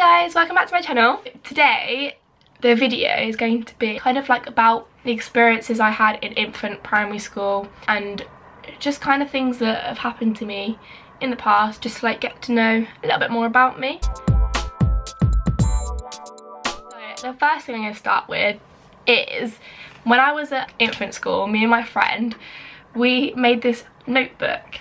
guys, welcome back to my channel. Today the video is going to be kind of like about the experiences I had in infant primary school and just kind of things that have happened to me in the past, just to like get to know a little bit more about me. So the first thing I'm going to start with is when I was at infant school, me and my friend, we made this notebook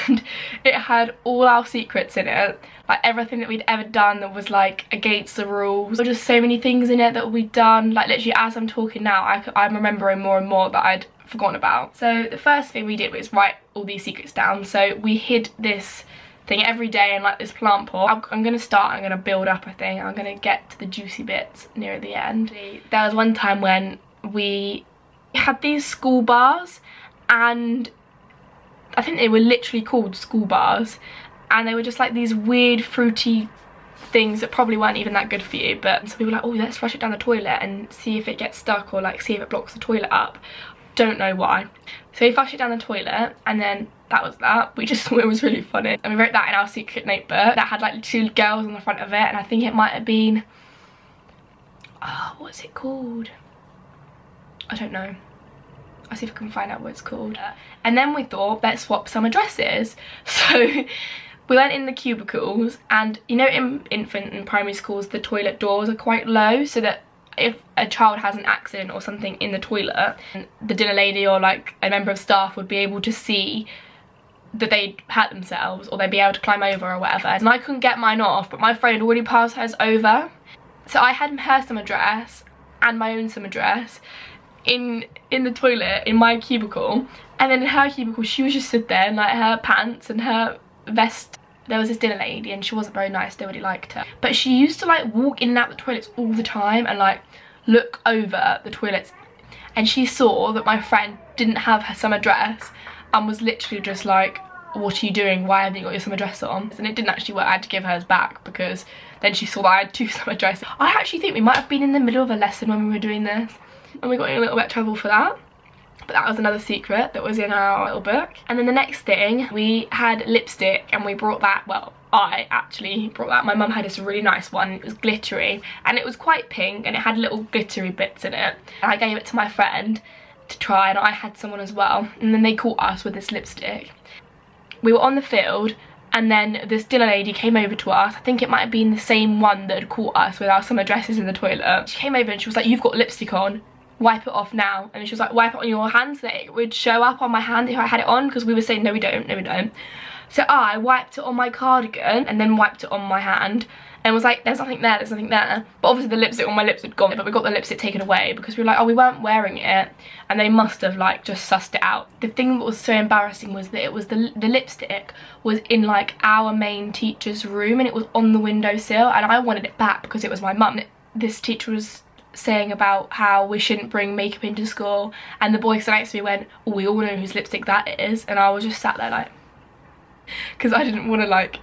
and it had all our secrets in it, like everything that we'd ever done that was like against the rules. There were just so many things in it that we'd done, like literally as I'm talking now I'm remembering more and more that I'd forgotten about. So the first thing we did was write all these secrets down. So we hid this thing every day in like this plant pot. I'm gonna start, I'm gonna build up, I think. I'm gonna get to the juicy bits near the end. There was one time when we had these school bars, and I think they were literally called school bars, and they were just like these weird fruity things that probably weren't even that good for you. But so we were like, oh, let's flush it down the toilet and see if it gets stuck, or like see if it blocks the toilet up. Don't know why. So we flushed it down the toilet, and then that was that. We just thought it was really funny, and we wrote that in our secret notebook that had like 2 girls on the front of it, and I think it might have been, oh, what's it called? I don't know. I'll see if I can find out what it's called. And then we thought, let's swap some addresses. So we went in the cubicles, and you know, in infant and primary schools the toilet doors are quite low, so that if a child has an accident or something in the toilet, the dinner lady or like a member of staff would be able to see that they'd hurt themselves, or they'd be able to climb over or whatever. And I couldn't get mine off, but my friend had already passed hers over, so I had her some address and my own some address in the toilet in my cubicle. And then in her cubicle she was just stood there in like her pants and her vest. There was this dinner lady and she wasn't very nice, nobody liked her, but she used to like walk in and out the toilets all the time and like look over the toilets, and she saw that my friend didn't have her summer dress and was literally just like, what are you doing, why haven't you got your summer dress on? And it didn't actually work. I had to give hers back because then she saw that I had 2 summer dresses. I actually think we might have been in the middle of a lesson when we were doing this, and we got in a little bit of trouble for that. But that was another secret that was in our little book. And then the next thing, we had lipstick, and we brought that, well, I actually brought that. My mum had this really nice one. It was glittery and it was quite pink and it had little glittery bits in it. And I gave it to my friend to try, and I had someone as well. And then they caught us with this lipstick. We were on the field, and then this dinner lady came over to us. I think it might have been the same one that had caught us with our summer dresses in the toilet. She came over and she was like, you've got lipstick on, wipe it off now. And she was like, wipe it on your hand so that it would show up on my hand if I had it on, because we were saying no we don't, no we don't. So I wiped it on my cardigan and then wiped it on my hand and was like, there's nothing there, there's nothing there. But obviously the lipstick on my lips had gone, but we got the lipstick taken away because we were like, oh, we weren't wearing it, and they must have like just sussed it out. The thing that was so embarrassing was that it was the lipstick was in like our main teacher's room, and it was on the windowsill, and I wanted it back because it was my mum. This teacher was saying about how we shouldn't bring makeup into school, and the boy sat next to me went, oh, we all know whose lipstick that is, and I was just sat there like, because I didn't want to like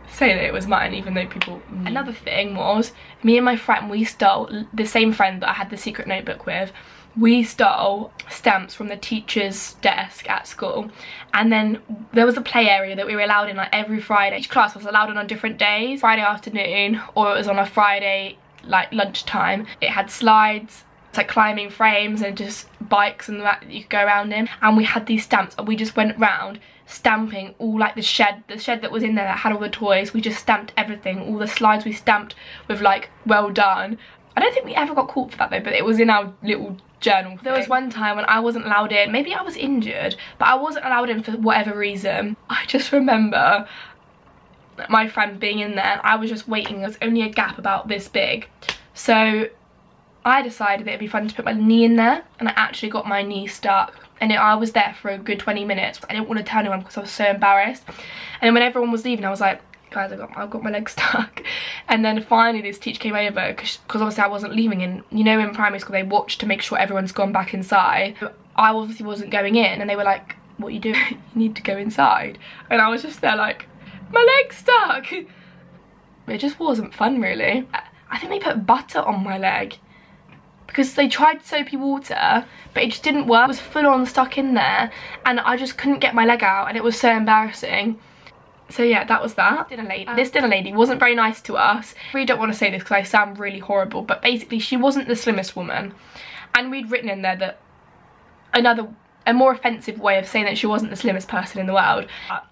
say that it was mine, even though people knew. Another thing was, me and my friend, we stole, the same friend that I had the secret notebook with, we stole stamps from the teacher's desk at school. And then there was a play area that we were allowed in like every Friday. Each class was allowed in on different days, Friday afternoon, or it was on a Friday like lunchtime. It had slides, it's like climbing frames and just bikes and that you could go around in. And we had these stamps, and we just went round stamping all like the shed that was in there that had all the toys. We just stamped everything. All the slides we stamped with like, well done. I don't think we ever got caught for that though, but it was in our little journal thing. There was one time when I wasn't allowed in, maybe I was injured, but I wasn't allowed in for whatever reason. I just remember my friend being in there, and I was just waiting. There was only a gap about this big, so I decided that it'd be fun to put my knee in there, and I actually got my knee stuck, and I was there for a good 20 minutes. I didn't want to tell anyone because I was so embarrassed. And then when everyone was leaving, I was like, guys, I've got my leg stuck. And then finally this teacher came over, because obviously I wasn't leaving, and you know in primary school they watch to make sure everyone's gone back inside. I obviously wasn't going in, and they were like, what are you doing? You need to go inside. And I was just there like, my leg's stuck. It just wasn't fun really. I think they put butter on my leg, because they tried soapy water, but it just didn't work. It was full on stuck in there, and I just couldn't get my leg out, and it was so embarrassing. So yeah, that was that. This dinner lady wasn't very nice to us. I really don't want to say this because I sound really horrible, but basically she wasn't the slimmest woman. And we'd written in there that a more offensive way of saying that she wasn't the slimmest person in the world.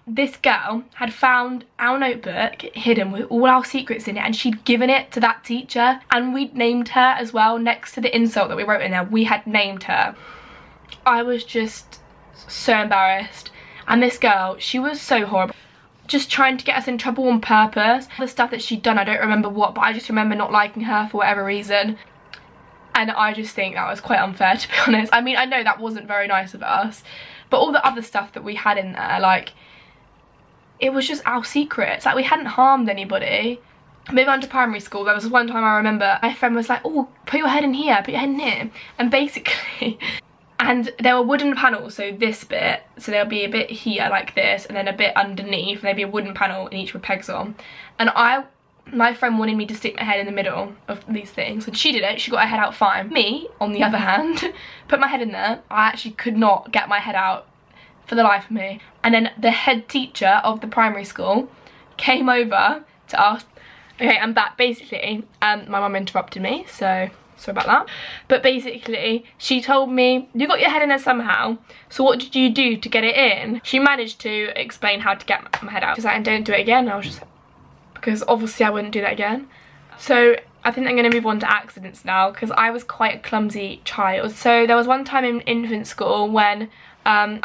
This girl had found our notebook hidden with all our secrets in it, and she'd given it to that teacher, and we'd named her as well. Next to the insult that we wrote in there, we had named her. I was just so embarrassed. And this girl, she was so horrible. Just trying to get us in trouble on purpose. The stuff that she'd done, I don't remember what, but I just remember not liking her for whatever reason. And I just think that was quite unfair, to be honest. I mean, I know that wasn't very nice of us, but all the other stuff that we had in there, like, it was just our secrets. Like, we hadn't harmed anybody. Moving on to primary school, there was one time I remember my friend was like, oh, put your head in here, put your head in here. And basically, and there were wooden panels, so this bit, so there'll be a bit here like this, and then a bit underneath, and there'd be a wooden panel in each with pegs on. And my friend wanted me to stick my head in the middle of these things, and she did it. She got her head out fine. Me, on the other hand, put my head in there. I actually could not get my head out for the life of me. And then the head teacher of the primary school came over to ask, okay, I'm back. Basically, my mum interrupted me, so sorry about that. But basically, she told me, you got your head in there somehow, so what did you do to get it in? She managed to explain how to get my head out. Because I don't do it again. I was just, because obviously I wouldn't do that again. So I think I'm going to move on to accidents now, because I was quite a clumsy child. So there was one time in infant school when I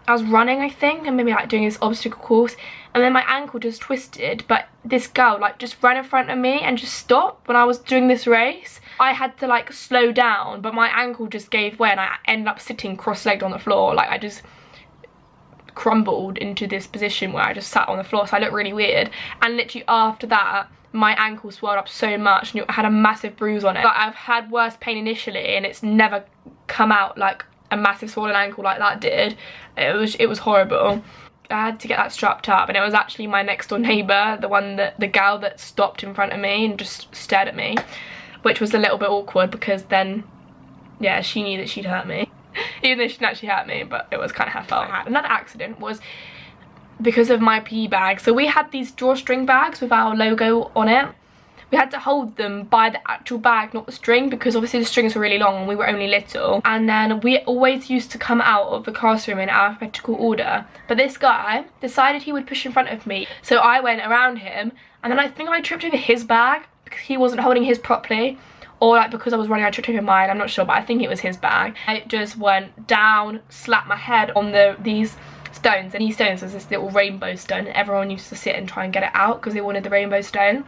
was running, I think, and maybe like doing this obstacle course, and then my ankle just twisted, but this girl like just ran in front of me and just stopped when I was doing this race. I had to like slow down, but my ankle just gave way and I ended up sitting cross-legged on the floor. Like, I just crumbled into this position where I just sat on the floor, so I looked really weird. And literally after that, my ankle swelled up so much and it had a massive bruise on it. Like, I've had worse pain initially and it's never come out like a massive swollen ankle like that did. It was horrible. I had to get that strapped up, and it was actually my next door neighbour, the girl that stopped in front of me and just stared at me, which was a little bit awkward because then, yeah, she knew that she'd hurt me. Even though she didn't actually hurt me, but it was kind of her fault. Another accident was because of my PE bag. So we had these drawstring bags with our logo on it. We had to hold them by the actual bag, not the string, because obviously the strings were really long and we were only little. And then we always used to come out of the classroom in alphabetical order. But this guy decided he would push in front of me. So I went around him, and then I think I tripped over his bag because he wasn't holding his properly. Or like because I was running, I tripped over mine, I'm not sure, but I think it was his bag. I just went down, slapped my head on these stones, and these stones was this little rainbow stone, and everyone used to sit and try and get it out because they wanted the rainbow stone.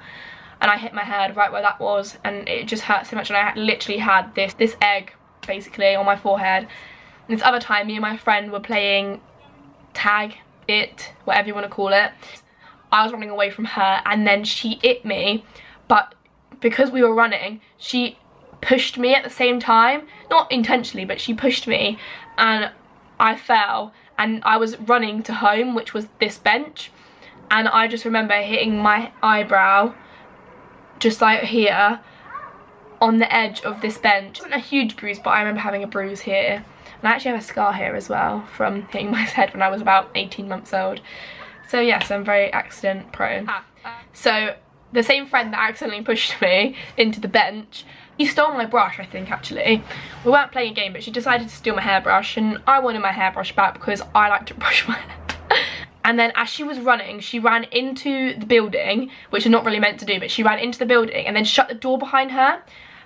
And I hit my head right where that was, and it just hurt so much, and I literally had this egg basically on my forehead. And this other time, me and my friend were playing tag, whatever you want to call it. I was running away from her, and then she hit me, but because we were running, she pushed me at the same time. Not intentionally, but she pushed me, and I fell, and I was running to home, which was this bench, and I just remember hitting my eyebrow just like here on the edge of this bench. It wasn't a huge bruise, but I remember having a bruise here, and I actually have a scar here as well from hitting my head when I was about 18 months old. So yes, I'm very accident prone. So the same friend that accidentally pushed me into the bench, he stole my brush, I think, actually. We weren't playing a game, but she decided to steal my hairbrush, and I wanted my hairbrush back because I like to brush my hair. And then as she was running, she ran into the building, which is not really meant to do, but she ran into the building and then shut the door behind her.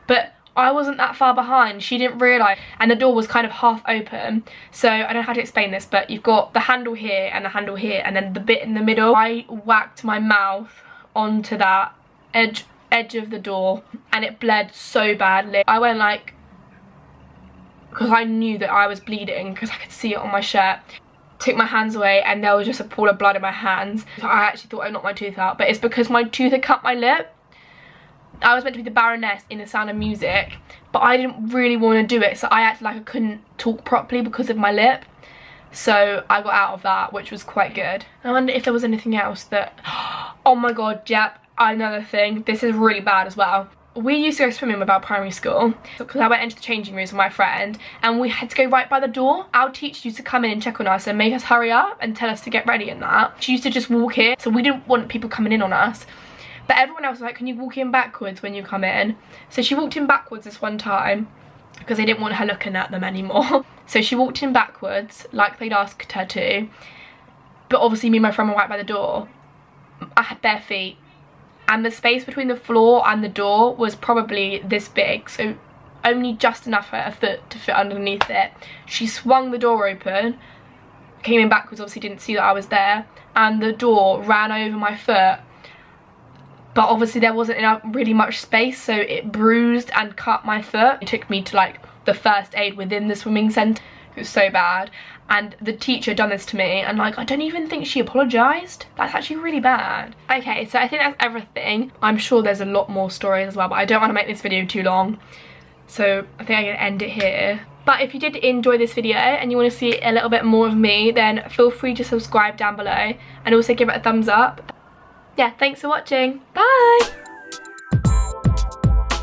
But I wasn't that far behind, she didn't realise, and the door was kind of half open. So I don't know how to explain this, but you've got the handle here and the handle here, and then the bit in the middle. I whacked my mouth onto that edge of the door, and it bled so badly. I went like, because I knew that I was bleeding because I could see it on my shirt. Took my hands away, and there was just a pool of blood in my hands. So I actually thought I knocked my tooth out, but it's because my tooth had cut my lip. I was meant to be the Baroness in The Sound of Music, but I didn't really want to do it, so I acted like I couldn't talk properly because of my lip. So I got out of that, which was quite good. I wonder if there was anything else that... Oh my god, yep, another thing. This is really bad as well. we used to go swimming with our primary school because I went into the changing rooms with my friend and we had to go right by the door. Our teacher used to come in and check on us and make us hurry up and tell us to get ready and that. She used to just walk in, so we didn't want people coming in on us. But everyone else was like, can you walk in backwards when you come in? So she walked in backwards this one time because they didn't want her looking at them anymore. So she walked in backwards like they'd asked her to. But obviously me and my friend were right by the door. I had bare feet. And the space between the floor and the door was probably this big, so only just enough for a foot to fit underneath it. She swung the door open, came in backwards, obviously didn't see that I was there, and the door ran over my foot. But obviously there wasn't enough, really much space, so it bruised and cut my foot. It took me to like the first aid within the swimming centre. It was so bad. And the teacher done this to me and like I don't even think she apologised. That's actually really bad. Okay, so I think that's everything. I'm sure there's a lot more stories as well, but I don't want to make this video too long, so I think I'm gonna end it here. But if you did enjoy this video and you want to see a little bit more of me, then feel free to subscribe down below and also give it a thumbs up. Yeah, thanks for watching. Bye.